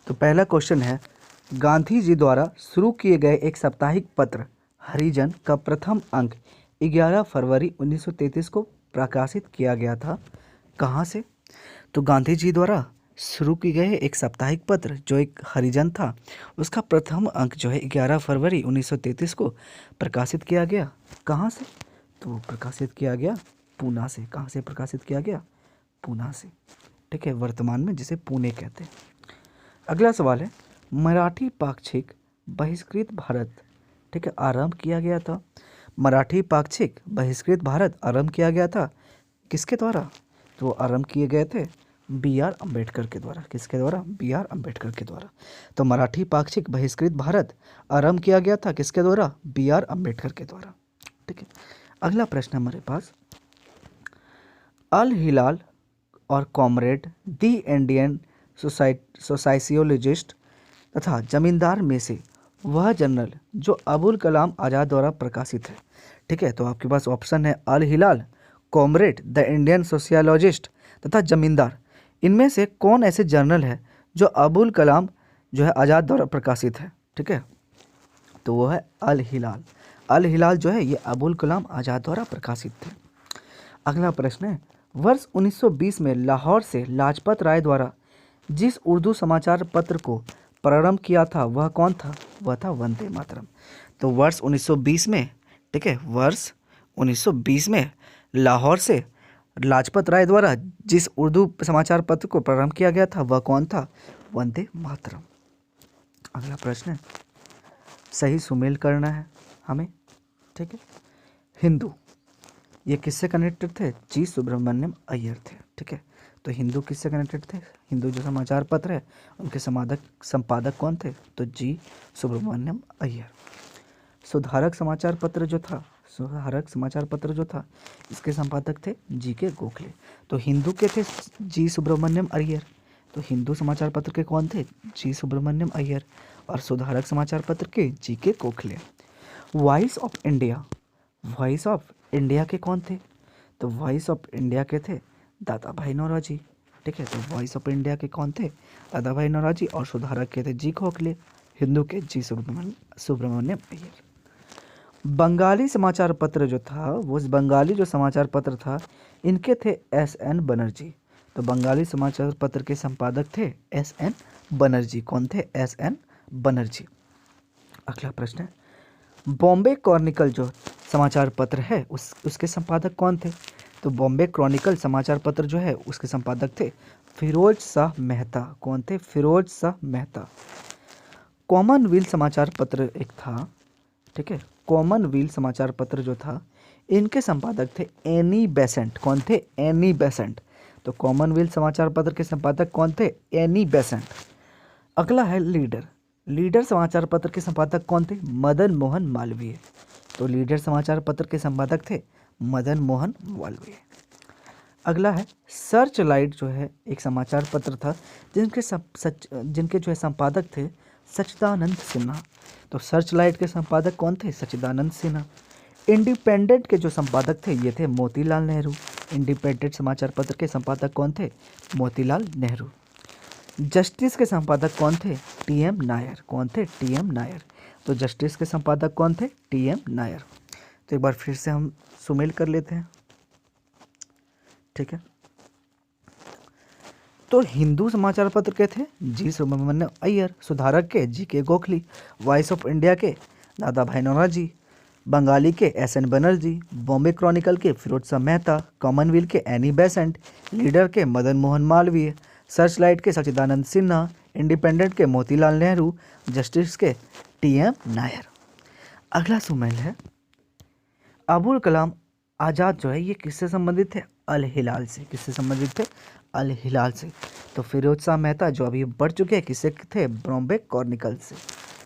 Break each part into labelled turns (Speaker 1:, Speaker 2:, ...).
Speaker 1: तो पहला क्वेश्चन है, गांधी जी द्वारा शुरू किए गए एक साप्ताहिक पत्र हरिजन का प्रथम अंक 11 फरवरी 1933 को प्रकाशित किया गया था। कहाँ से? तो गांधी जी द्वारा शुरू की गए एक साप्ताहिक पत्र जो एक हरिजन था, उसका प्रथम अंक जो है 11 फरवरी 1933 को प्रकाशित किया गया। कहाँ से? तो प्रकाशित किया गया पूना से। कहाँ से प्रकाशित किया गया? पूना से। ठीक है, वर्तमान में जिसे पुणे कहते हैं। अगला सवाल है, मराठी पाक्षिक बहिष्कृत भारत, ठीक है, आरंभ किया गया था। मराठी पाक्षिक बहिष्कृत भारत आरंभ किया गया था किसके द्वारा? तो आरंभ किए गए थे B.R. अम्बेडकर के द्वारा। किसके द्वारा? B.R. अम्बेडकर के द्वारा। तो मराठी पाक्षिक बहिष्कृत भारत आरंभ किया गया था किसके द्वारा? B.R. अम्बेडकर के द्वारा। ठीक है, अगला प्रश्न हमारे पास, अल हिलाल और कॉमरेड दी इंडियन सोसाइसियोलॉजिस्ट तथा जमींदार में से वह जर्नल जो अबुल कलाम आज़ाद द्वारा प्रकाशित है। ठीक है, तो आपके पास ऑप्शन है अल हिलाल, कॉमरेड, द इंडियन सोशियोलॉजिस्ट तथा जमींदार। इनमें से कौन ऐसे जर्नल है जो अबुल कलाम जो है आज़ाद द्वारा प्रकाशित है? ठीक है, तो वो है अल हिलाल। अल हिलाल जो है ये अबुल कलाम आज़ाद द्वारा प्रकाशित थे। अगला प्रश्न है, वर्ष 1920 में लाहौर से लाजपत राय द्वारा जिस उर्दू समाचार पत्र को प्रारंभ किया था वह कौन था? वह था वंदे मातरम। तो वर्ष 1920 में, ठीक है, वर्ष 1920 में लाहौर से लाजपत राय द्वारा जिस उर्दू समाचार पत्र को प्रारंभ किया गया था वह कौन था? वंदे मातरम। अगला प्रश्न है, सही सुमेल करना है हमें। ठीक है, हिंदू ये किससे कनेक्टेड थे? जी सुब्रमण्यम अय्यर थे। ठीक है, तो हिंदू किससे कनेक्टेड थे? हिंदू जो समाचार पत्र है उनके संपादक कौन थे? तो जी सुब्रमण्यम अय्यर। सुधारक समाचार पत्र जो था, सुधारक समाचार पत्र जो था इसके संपादक थे जी के गोखले। तो हिंदू के थे जी सुब्रमण्यम अय्यर, तो हिंदू समाचार पत्र के कौन थे? जी सुब्रमण्यम अय्यर। और सुधारक समाचार पत्र के जी के Gokhale. Voice of India, voice of India के कौन थे? तो वॉइस ऑफ इंडिया के थे दादा भाई नौरोजी। ठीक है, तो वॉइस ऑफ इंडिया के कौन थे? दादा भाई नौरोजी। और सुधारक के थे जी गोखले, हिंदू के जी सुब्रमण्यम अय्यर। बंगाली समाचार पत्र जो था, वो बंगाली जो समाचार पत्र था इनके थे S.N. बनर्जी। तो बंगाली समाचार पत्र के संपादक थे S.N. बनर्जी। कौन थे? S.N. बनर्जी। अगला प्रश्न है, बॉम्बे क्रॉनिकल जो समाचार पत्र है उसके संपादक कौन थे? तो बॉम्बे क्रॉनिकल समाचार पत्र जो है उसके संपादक थे फिरोज शाह मेहता। कौन थे? फिरोज शाह मेहता। कॉमनवेल्थ समाचार पत्र एक था, ठीक है, कॉमनवेल्थ समाचार पत्र जो था इनके संपादक थे एनी बेसेंट। कौन थे? Annie Besant. तो कॉमनवेल्थ समाचार पत्र के संपादक कौन थे? Annie Besant. अगला है लीडर, लीडर समाचार पत्र के संपादक कौन थे? मदन मोहन मालवीय। तो लीडर समाचार पत्र के संपादक थे मदन मोहन मालवीय। अगला है सर्च लाइट जो है एक समाचार पत्र था जिनके जो है संपादक थे सच्चिदानंद सिन्हा। तो सर्च लाइट के संपादक कौन थे? सच्चिदानंद सिन्हा। इंडिपेंडेंट के जो संपादक थे ये थे मोतीलाल नेहरू। इंडिपेंडेंट समाचार पत्र के संपादक कौन थे? मोतीलाल नेहरू। जस्टिस के संपादक कौन थे? टी.एम. नायर। कौन थे? टी.एम. नायर। तो जस्टिस के संपादक कौन थे? टी.एम. नायर। तो एक बार फिर से हम सुमेल कर लेते हैं। ठीक है, तो हिंदू समाचार पत्र के थे जी सुब्रमण्यम अय्यर, सुधारक के जी के गोखली, वॉइस ऑफ इंडिया के दादा भाई नौरोजी, बंगाली के S.N. बनर्जी, बॉम्बे क्रॉनिकल के फिरोज शाह मेहता, कॉमनवेल्थ के एनी बेसेंट, लीडर के मदन मोहन मालवीय, सर्चलाइट के सच्चिदानंद सिन्हा, इंडिपेंडेंट के मोतीलाल नेहरू, जस्टिस के टी.एम. नायर। अगला सुमेल है, अबुल कलाम आज़ाद जो है ये किससे संबंधित थे? अल हिलाल से। किससे संबंधित थे? अल हिलाल से। तो फिरोज शाह मेहता जो अभी बढ़ चुके हैं किससे थे? बॉम्बे क्रॉनिकल से।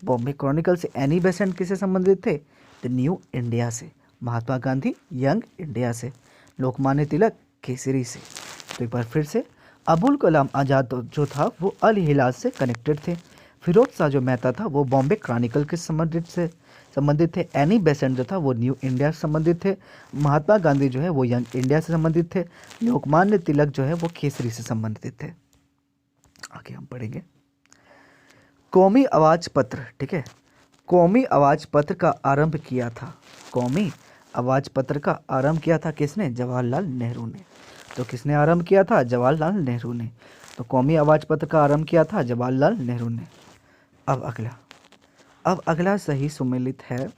Speaker 1: बॉम्बे क्रॉनिकल से। एनी बेसेंट किससे संबंधित थे? द न्यू इंडिया से। महात्मा गांधी यंग इंडिया से। लोकमान्य तिलक केसरी से। तो एक बार फिर से, अबुल कलाम आज़ाद जो था वो अल हिलाल से कनेक्टेड थे। फिरोज शाह जो मेहता था वो बॉम्बे क्रॉनिकल के संबंधित थे। एनी बेसेंट जो था वो न्यू इंडिया से संबंधित थे। महात्मा गांधी जो है वो यंग इंडिया से संबंधित थे। लोकमान्य तिलक जो है वो केसरी से संबंधित थे। आगे हम पढ़ेंगे। कौमी आवाज पत्र, ठीक है, कौमी आवाज पत्र का आरंभ किया था, कौमी आवाज पत्र का आरंभ किया था किसने? जवाहरलाल नेहरू ने। तो किसने आरंभ किया था? जवाहरलाल नेहरू ने। तो कौमी आवाज पत्र का आरंभ किया था जवाहरलाल नेहरू ने। अब अगला सही सुमेलित है,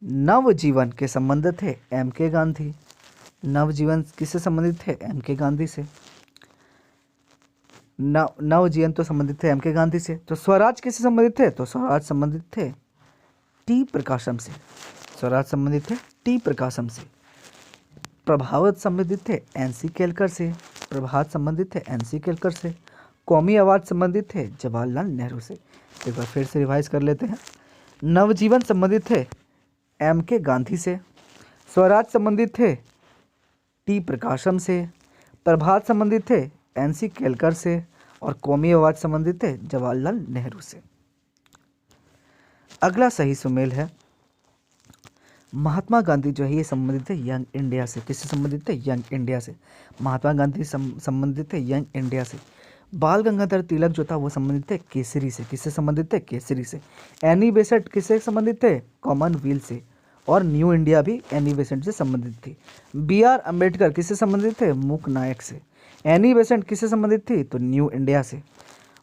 Speaker 1: नवजीवन के संबंधित थे एम के गांधी। नवजीवन किससे संबंधित थे? एम के गांधी से। नवजीवन तो संबंधित थे एम के गांधी से। तो स्वराज किससे संबंधित थे? तो स्वराज संबंधित थे टी प्रकाशम से। स्वराज संबंधित थे टी प्रकाशम से। प्रभात संबंधित थे एनसी केलकर से। प्रभात संबंधित थे एनसी केलकर से। कौमी आवाज संबंधित थे जवाहरलाल नेहरू से। एक बार फिर से रिवाइज कर लेते हैं। नवजीवन संबंधित थे एम के गांधी से। स्वराज संबंधित थे टी प्रकाशम से। प्रभात संबंधित थे एनसी केलकर से। और कौमी आवाज संबंधित थे जवाहरलाल नेहरू से। अगला सही सुमेल है, महात्मा गांधी जो है ये संबंधित थे यंग इंडिया से। किससे संबंधित थे? यंग इंडिया से। महात्मा गांधी संबंधित थे यंग इंडिया से। बाल गंगाधर तिलक जो था वो संबंधित थे केसरी से। किससे संबंधित थे? केसरी से। एनी बेसेंट किससे संबंधित थे? कॉमनवेल्थ से। और न्यू इंडिया भी एनी बेसेंट से संबंधित थी। बी आर अम्बेडकर किससे संबंधित थे? मूक नायक से। एनी बेसेंट किससे संबंधित थी? तो न्यू इंडिया से।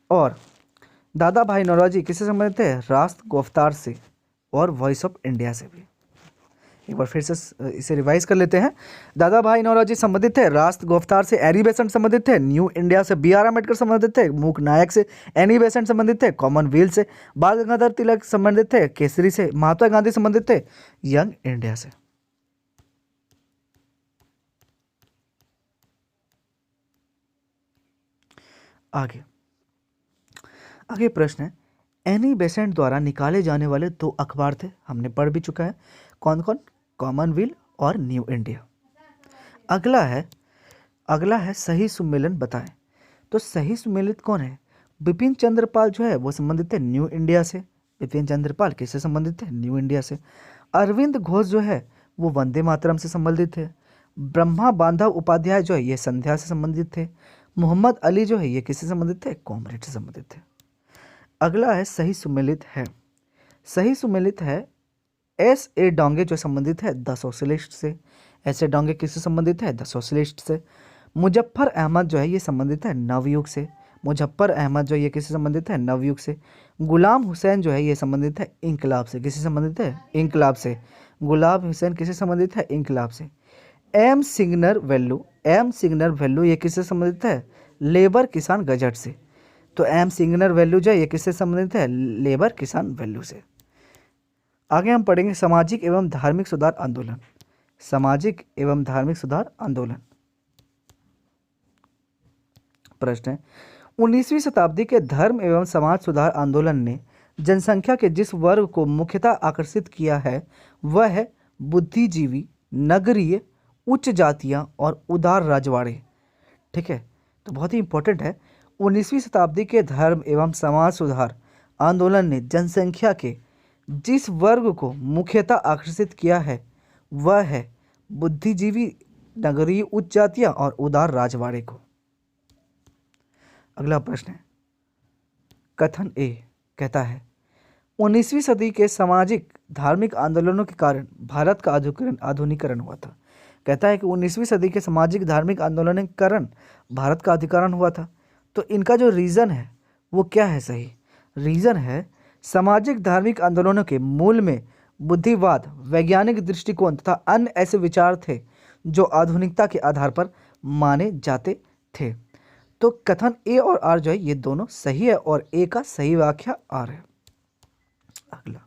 Speaker 1: और दादा भाई नौरोजी किससे संबंधित थे? राष्ट्र गोफ्तार से और वॉइस ऑफ इंडिया से भी। एक बार फिर से इसे रिवाइज कर लेते हैं। दादा भाई नौरोजी संबंधित थे राष्ट्र गोफ्तार से। एनी बेसेंट संबंधित थे न्यू इंडिया से। बी आर अम्बेडकर संबंधित थे मूक नायक से। एनी बेसेंट संबंधित थे कॉमनवेल्थ से। बाल गंगाधर तिलक संबंधित थे केसरी से। महात्मा गांधी संबंधित थे यंग इंडिया से। आगे प्रश्न है, एनी बेसेंट द्वारा निकाले जाने वाले दो अखबार थे, हमने पढ़ भी चुका है। कौन कौन? कॉमनवेल्थ और न्यू इंडिया। अगला है सही सुमेलन बताएं। तो सही सुमेलित कौन है? बिपिन चंद्र पाल जो है वो संबंधित थे न्यू इंडिया से। बिपिन चंद्र पाल किससे संबंधित थे? न्यू इंडिया से। अरविंद घोष जो है वो वंदे मातरम से संबंधित थे। ब्रह्मा बांधव उपाध्याय जो है ये संध्या से संबंधित थे। मोहम्मद अली जो है ये किससे संबंधित थे? कॉमरेड से संबंधित थे। अगला है सही सुमेलित है। सही सुमेलित है एस ए डोंगे जो संबंधित है द सोशलिस्ट से। एस ए डोंगे किससे संबंधित है? द सोशलिस्ट से। मुजफ्फर अहमद जो है ये संबंधित है नवयुग से। मुजफ्फर अहमद जो ये किससे संबंधित है? नवयुग से। गुलाम हुसैन जो है ये संबंधित है इंकलाब से। किससे संबंधित है? इंकलाब से। गुलाम हुसैन किससे संबंधित है? इंकलाब से। एम सिग्नर वैल्यू ये किससे संबंधित है? लेबर किसान गजट से। तो एम सिग्नर वैल्यू जो है ये किससे संबंधित है? लेबर किसान वैल्यू से। आगे हम पढ़ेंगे सामाजिक एवं धार्मिक सुधार आंदोलन। सामाजिक एवं धार्मिक सुधार आंदोलन। प्रश्न है, 19वीं शताब्दी के धर्म एवं समाज सुधार आंदोलन ने जनसंख्या के जिस वर्ग को मुख्यतः आकर्षित किया है वह है बुद्धिजीवी, नगरीय, उच्च जातियां और उदार राजवाड़े। ठीक है, तो बहुत ही इंपॉर्टेंट है। 19वीं शताब्दी के धर्म एवं समाज सुधार आंदोलन ने जनसंख्या के जिस वर्ग को मुख्यतः आकर्षित किया है वह है बुद्धिजीवी, नगरीय, उच्च जातियां और उदार राजवाड़े को। अगला प्रश्न है, कथन ए कहता है 19वीं सदी के सामाजिक धार्मिक आंदोलनों के कारण भारत का आधुनिकीकरण हुआ था। कहता है कि 19वीं सदी के सामाजिक धार्मिक आंदोलनों के कारण भारत का आधुनिकीकरण हुआ था। तो इनका जो रीज़न है वो क्या है? सही रीज़न है सामाजिक धार्मिक आंदोलनों के मूल में बुद्धिवाद, वैज्ञानिक दृष्टिकोण तथा अन्य ऐसे विचार थे जो आधुनिकता के आधार पर माने जाते थे। तो कथन ए और आर जो है ये दोनों सही है और ए का सही व्याख्या आर है। अगला,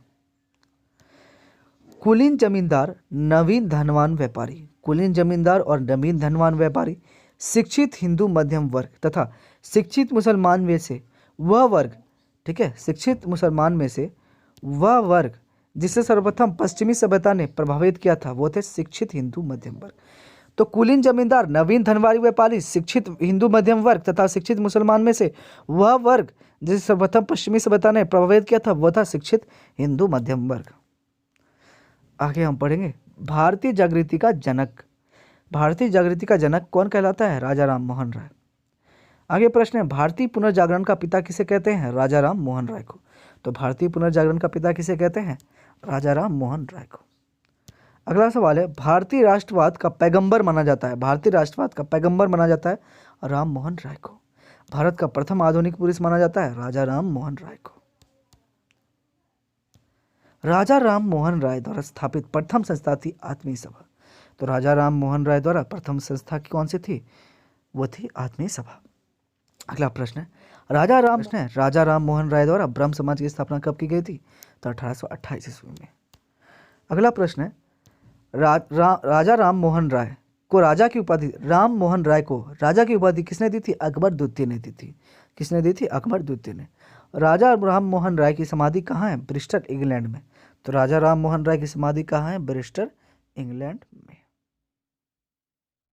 Speaker 1: कुलीन जमींदार, नवीन धनवान व्यापारी। कुलीन जमींदार और नवीन धनवान व्यापारी शिक्षित हिंदू मध्यम वर्ग तथा शिक्षित मुसलमान में से वह वर्ग, ठीक है, शिक्षित मुसलमान में से वह वर्ग जिसे सर्वप्रथम पश्चिमी सभ्यता ने प्रभावित किया था वो थे शिक्षित हिंदू मध्यम वर्ग। तो कुलीन जमींदार, नवीन धनवारी व्यापारी, शिक्षित हिंदू मध्यम वर्ग तथा शिक्षित मुसलमान में से वह वर्ग जिसे सर्वप्रथम पश्चिमी सभ्यता ने प्रभावित किया था वह था शिक्षित हिंदू मध्यम वर्ग। आगे हम पढ़ेंगे भारतीय जागृति का जनक। भारतीय जागृति का जनक कौन कहलाता है? राजा राम मोहन राय। आगे प्रश्न है, भारतीय पुनर्जागरण का पिता किसे कहते हैं? राजा राम मोहन राय को। तो भारतीय पुनर्जागरण का पिता किसे कहते हैं? राजा राम मोहन राय को। अगला सवाल है, भारतीय राष्ट्रवाद का पैगंबर माना जाता है, भारतीय राष्ट्रवाद का पैगंबर माना जाता है राम मोहन राय को। भारत का प्रथम आधुनिक पुरुष माना जाता है राजा राम मोहन राय को। राजा राम मोहन राय द्वारा स्थापित प्रथम संस्था थी आत्मीय सभा। तो राजा राम मोहन राय द्वारा प्रथम संस्था की कौन सी थी? वो थी आत्मीय सभा। अगला प्रश्न है, राजा राम मोहन राय द्वारा ब्रह्म समाज की स्थापना कब की गई थी? तो 1828 ईस्वी में। अगला प्रश्न है, राजा राम मोहन राय को राजा की उपाधि राम मोहन राय को राजा की उपाधि किसने दी थी? अकबर द्वितीय ने दी थी। किसने दी थी? अकबर द्वितीय ने। राजा राम मोहन राय की समाधि कहाँ है? ब्रिस्टल इंग्लैंड में। तो राजा राम मोहन राय की समाधि कहाँ है? ब्रिस्टल इंग्लैंड में।